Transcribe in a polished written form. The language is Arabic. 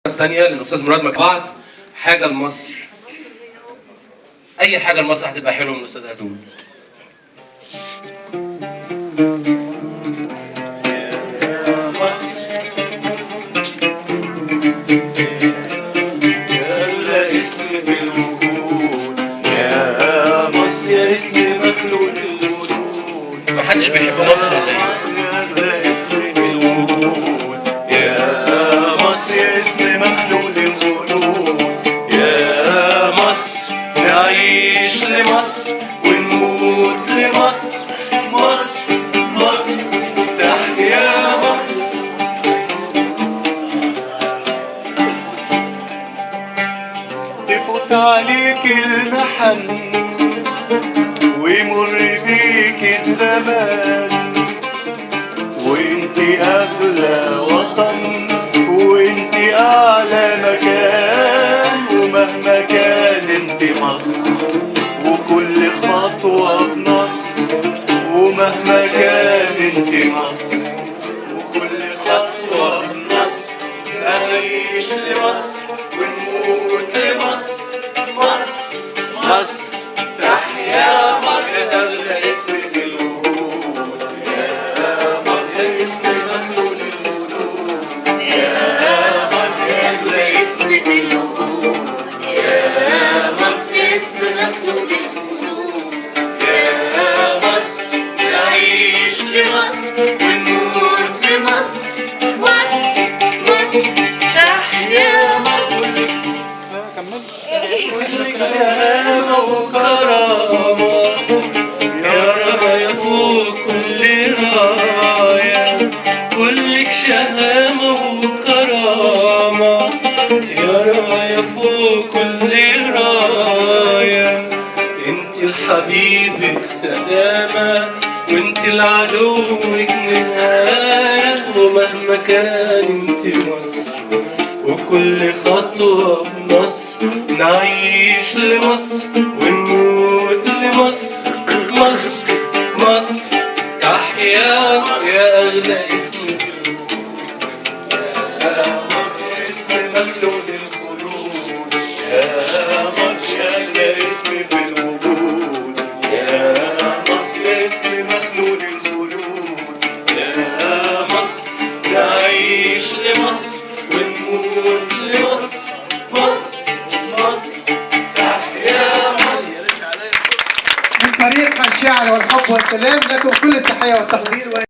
الثانية للأستاذ مراد بعض حاجة لمصر. أي حاجة لمصر هتبقى حلوة من الأستاذ هدول. يا مصر يا أغلى اسم في الوجود، يا مصر يا اسم مخلوق الوجود. محدش بيحب مصر ولا إيه؟ يا أغلى اسم في الوجود، يا مصر يا اسم مخلوق الوجود. يا مصر نعيش لمصر ونموت لمصر. مصر مصر تحيا مصر. تفوت عليك المحن ويمر بيك الزمان، وانت اغلى وطن وانت اعلى مكان. ومهما كان انت مصر وكل خطوة بنصر. ومهما كان انت مصر وكل خطوة بنصر. نعيش لمصر ونموت لمصر. مصر مصر تحيا مصر. أغلى اسم في الوجود، يا مصر يا اسم مخلوق الوجود. يا مصر أغلى اسم في الوجود، يا مصر يا اسم مخلوق الوجود. يا مصر نعيش لمصر ونموت لمصر. مصر مصر تحيا مصر. كلك شهامة وكرامة يا راية فوق كل راية. كلك شهامة وكرامة يا راية فوق كل راية. انت لحبيبك سلامة وانت لعدوك نهاية. ومهما كان انت مصر وكل خطوة بنصر. نعيش لمصر ونموت لمصر. مصر مصر تحيا يا أغلى اسم في الوجود. يا مصر اسم مخلوق الخلود. يا مصر يا أغلى اسم في الوجود. يا مصر يا اسم مخلوق الخلود. يا مصر نعيش لمصر ونموت لمصر. مصر مصر تحيا مصر. من فريق الشعر والحب والسلام لكم كل التحية والتقدير.